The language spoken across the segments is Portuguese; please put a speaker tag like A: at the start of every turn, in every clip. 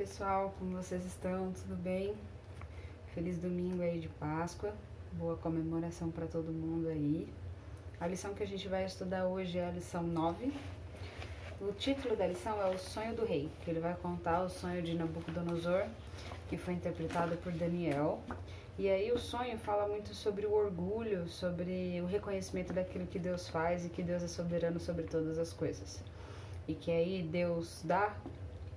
A: pessoal, como vocês estão? Tudo bem? Feliz domingo aí de Páscoa, boa comemoração para todo mundo aí. A lição que a gente vai estudar hoje é a lição 9. O título da lição é O Sonho do Rei, que ele vai contar o sonho de Nabucodonosor, que foi interpretado por Daniel. E aí o sonho fala muito sobre o orgulho, sobre o reconhecimento daquilo que Deus faz e que Deus é soberano sobre todas as coisas. E que aí Deus dá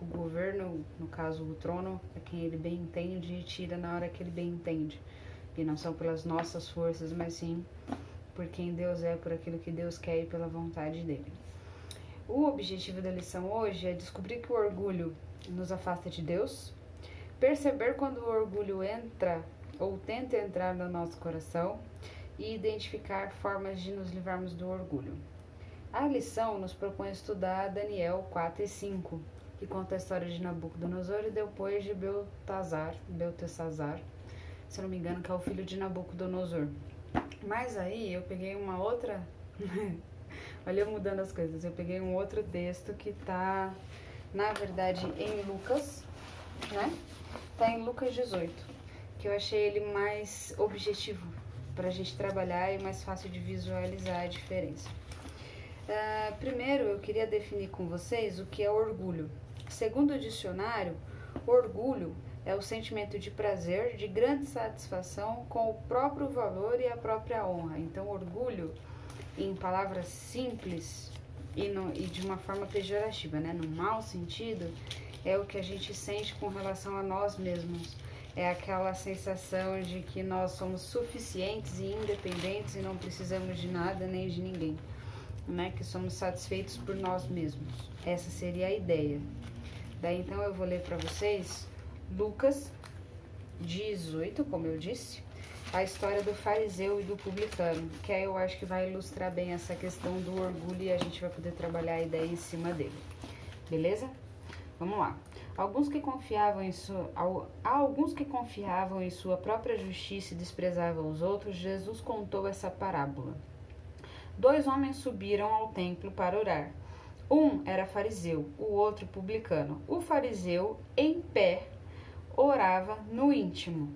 A: o governo, no caso o trono, a quem ele bem entende e tira na hora que ele bem entende. E não são pelas nossas forças, mas sim por quem Deus é, por aquilo que Deus quer e pela vontade dele. O objetivo da lição hoje é descobrir que o orgulho nos afasta de Deus, perceber quando o orgulho entra ou tenta entrar no nosso coração e identificar formas de nos livrarmos do orgulho. A lição nos propõe estudar Daniel 4 e 5, que conta a história de Nabucodonosor e depois de Beltesazar, se eu não me engano, que é o filho de Nabucodonosor. Mas aí eu peguei uma outra... Olha eu mudando as coisas. Eu peguei um outro texto que tá, na verdade, em Lucas, né? Tá em Lucas 18, que eu achei ele mais objetivo pra gente trabalhar e mais fácil de visualizar a diferença. Primeiro, eu queria definir com vocês o que é orgulho. Segundo o dicionário, orgulho é o sentimento de prazer, de grande satisfação com o próprio valor e a própria honra. Então, orgulho, em palavras simples e de uma forma pejorativa, né? No mau sentido, é o que a gente sente com relação a nós mesmos. É aquela sensação de que nós somos suficientes e independentes e não precisamos de nada nem de ninguém, né? Que somos satisfeitos por nós mesmos. Essa seria a ideia. Daí então eu vou ler para vocês Lucas 18, como eu disse, a história do fariseu e do publicano, que aí eu acho que vai ilustrar bem essa questão do orgulho e a gente vai poder trabalhar a ideia em cima dele. Beleza? Vamos lá. Alguns que confiavam em sua própria justiça e desprezavam os outros, Jesus contou essa parábola. 2 homens subiram ao templo para orar. Um era fariseu, o outro publicano. O fariseu, em pé, orava no íntimo: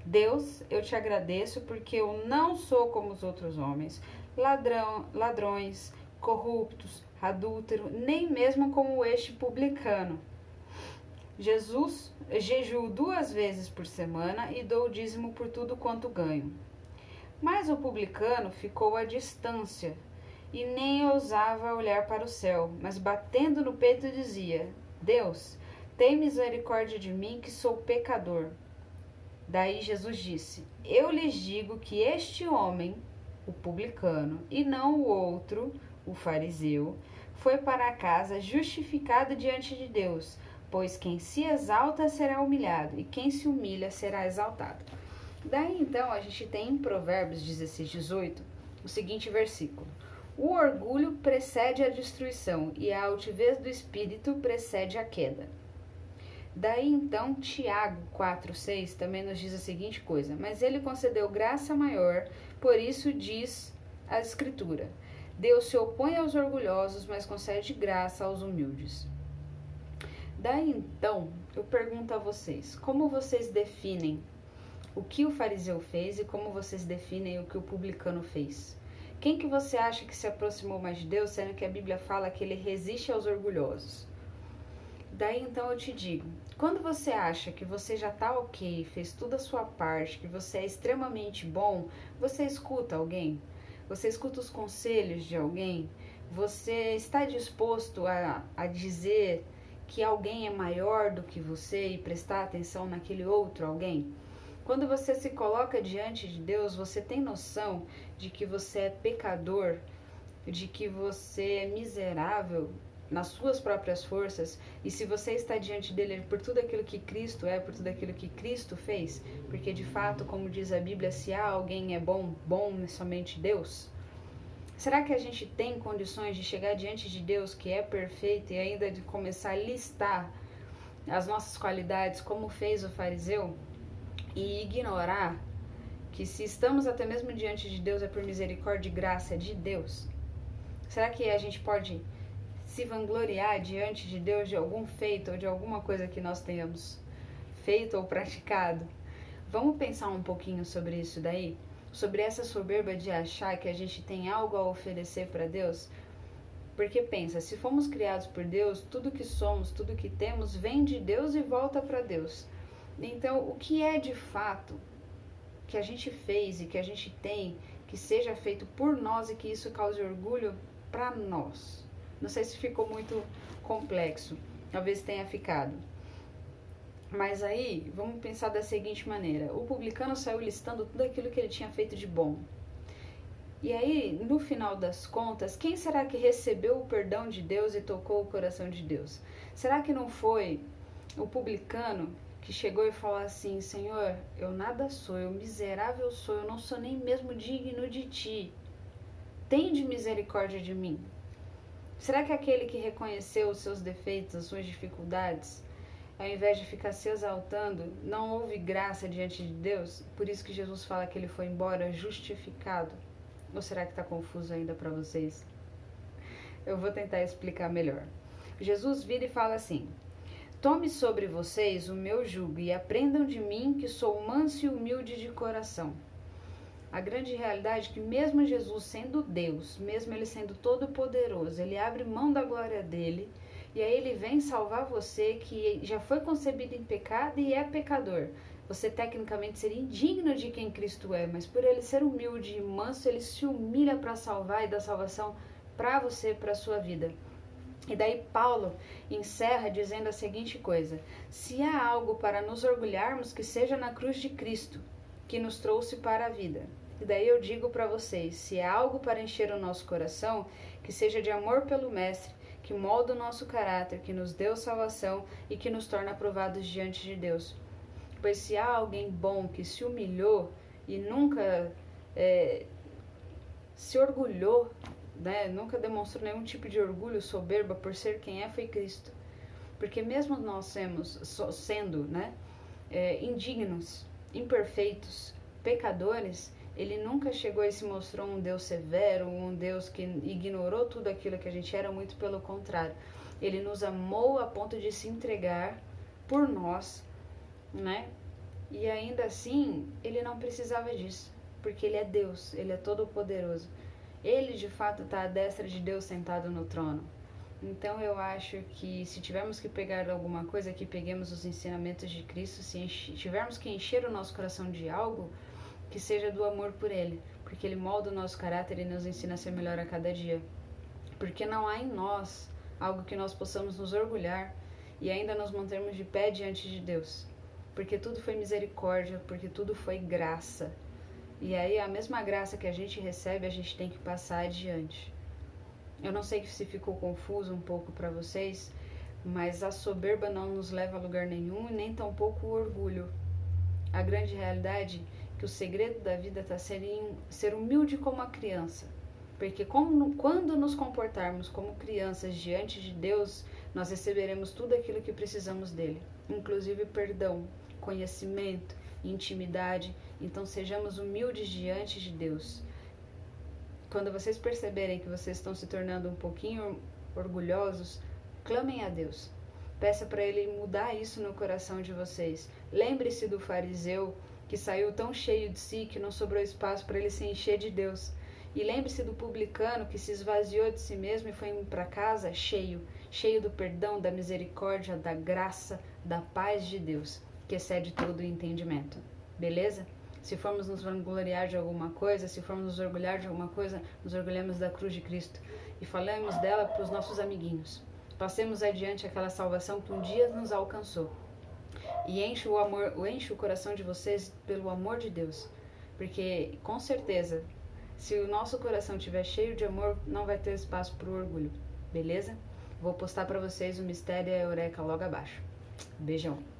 A: Deus, eu te agradeço porque eu não sou como os outros homens, ladrões, corruptos, adúltero, nem mesmo como este publicano. Jesus, jejuo 2 vezes por semana e dou o dízimo por tudo quanto ganho. Mas o publicano ficou à distância e nem ousava olhar para o céu, mas batendo no peito dizia: Deus, tem misericórdia de mim que sou pecador. Daí Jesus disse: Eu lhes digo que este homem, o publicano, e não o outro, o fariseu, foi para casa justificado diante de Deus, pois quem se exalta será humilhado, e quem se humilha será exaltado. Daí então a gente tem em Provérbios 16:18 o seguinte versículo: O orgulho precede a destruição e a altivez do espírito precede a queda. Daí então Tiago 4:6 também nos diz a seguinte coisa: Mas ele concedeu graça maior, por isso diz a Escritura: Deus se opõe aos orgulhosos, mas concede graça aos humildes. Daí então eu pergunto a vocês: como vocês definem o que o fariseu fez e como vocês definem o que o publicano fez? Quem que você acha que se aproximou mais de Deus, sendo que a Bíblia fala que ele resiste aos orgulhosos? Daí então eu te digo, quando você acha que você já tá ok, fez toda a sua parte, que você é extremamente bom, você escuta alguém? Você escuta os conselhos de alguém? Você está disposto a dizer que alguém é maior do que você e prestar atenção naquele outro alguém? Quando você se coloca diante de Deus, você tem noção de que você é pecador, de que você é miserável nas suas próprias forças, e se você está diante dele por tudo aquilo que Cristo é, por tudo aquilo que Cristo fez, porque de fato, como diz a Bíblia, se há alguém é bom é somente Deus. Será que a gente tem condições de chegar diante de Deus, que é perfeito, e ainda de começar a listar as nossas qualidades, como fez o fariseu, e ignorar que se estamos até mesmo diante de Deus é por misericórdia e graça de Deus? Será que a gente pode se vangloriar diante de Deus de algum feito ou de alguma coisa que nós tenhamos feito ou praticado? Vamos pensar um pouquinho sobre isso daí? Sobre essa soberba de achar que a gente tem algo a oferecer para Deus? Porque pensa, se fomos criados por Deus, tudo que somos, tudo que temos vem de Deus e volta para Deus. Então, o que é de fato que a gente fez e que a gente tem, que seja feito por nós e que isso cause orgulho para nós? Não sei se ficou muito complexo, talvez tenha ficado. Mas aí, vamos pensar da seguinte maneira. O publicano saiu listando tudo aquilo que ele tinha feito de bom. E aí, no final das contas, quem será que recebeu o perdão de Deus e tocou o coração de Deus? Será que não foi o publicano que chegou e falou assim: Senhor, eu nada sou, eu miserável sou, eu não sou nem mesmo digno de ti. Tende misericórdia de mim. Será que aquele que reconheceu os seus defeitos, as suas dificuldades, ao invés de ficar se exaltando, não houve graça diante de Deus? Por isso que Jesus fala que ele foi embora justificado. Ou será que está confuso ainda para vocês? Eu vou tentar explicar melhor. Jesus vira e fala assim: tome sobre vocês o meu jugo e aprendam de mim, que sou manso e humilde de coração. A grande realidade é que mesmo Jesus sendo Deus, mesmo ele sendo todo poderoso, ele abre mão da glória dele e aí ele vem salvar você que já foi concebido em pecado e é pecador. Você tecnicamente seria indigno de quem Cristo é, mas por ele ser humilde e manso, ele se humilha para salvar e dar salvação para você, para a sua vida. E daí Paulo encerra dizendo a seguinte coisa: se há algo para nos orgulharmos, que seja na cruz de Cristo, que nos trouxe para a vida. E daí eu digo para vocês, se há algo para encher o nosso coração, que seja de amor pelo Mestre, que molda o nosso caráter, que nos deu salvação e que nos torna aprovados diante de Deus. Pois se há alguém bom que se humilhou e nunca se orgulhou, né, nunca demonstrou nenhum tipo de orgulho, soberba por ser quem é, foi Cristo. Porque mesmo nós sendo indignos, imperfeitos, pecadores, ele nunca chegou e se mostrou um Deus severo, um Deus que ignorou tudo aquilo que a gente era, muito pelo contrário. Ele nos amou a ponto de se entregar por nós, né? E ainda assim, ele não precisava disso, porque ele é Deus, ele é todo poderoso. Ele de fato está à destra de Deus sentado no trono. Então eu acho que se tivermos que pegar alguma coisa, que peguemos os ensinamentos de Cristo, se tivermos que encher o nosso coração de algo, que seja do amor por ele, porque ele molda o nosso caráter e nos ensina a ser melhor a cada dia. Porque não há em nós algo que nós possamos nos orgulhar e ainda nos mantermos de pé diante de Deus. Porque tudo foi misericórdia, porque tudo foi graça. E aí a mesma graça que a gente recebe, a gente tem que passar adiante. Eu não sei se ficou confuso um pouco para vocês, mas a soberba não nos leva a lugar nenhum e nem tampouco o orgulho. A grande realidade é que o segredo da vida está ser humilde como a criança. Porque quando nos comportarmos como crianças diante de Deus, nós receberemos tudo aquilo que precisamos dele, inclusive perdão, conhecimento, intimidade. Então sejamos humildes diante de Deus. Quando vocês perceberem que vocês estão se tornando um pouquinho orgulhosos, clamem a Deus. Peça para ele mudar isso no coração de vocês. Lembre-se do fariseu que saiu tão cheio de si que não sobrou espaço para ele se encher de Deus. E lembre-se do publicano que se esvaziou de si mesmo e foi para casa cheio do perdão, da misericórdia, da graça, da paz de Deus, que excede todo o entendimento. Beleza? Se formos nos vangloriar de alguma coisa, se formos nos orgulhar de alguma coisa, nos orgulhemos da cruz de Cristo e falemos dela para os nossos amiguinhos. Passemos adiante aquela salvação que um dia nos alcançou. E enche o coração de vocês pelo amor de Deus. Porque, com certeza, se o nosso coração estiver cheio de amor, não vai ter espaço para o orgulho. Beleza? Vou postar para vocês o Mistério e a Eureka logo abaixo. Beijão!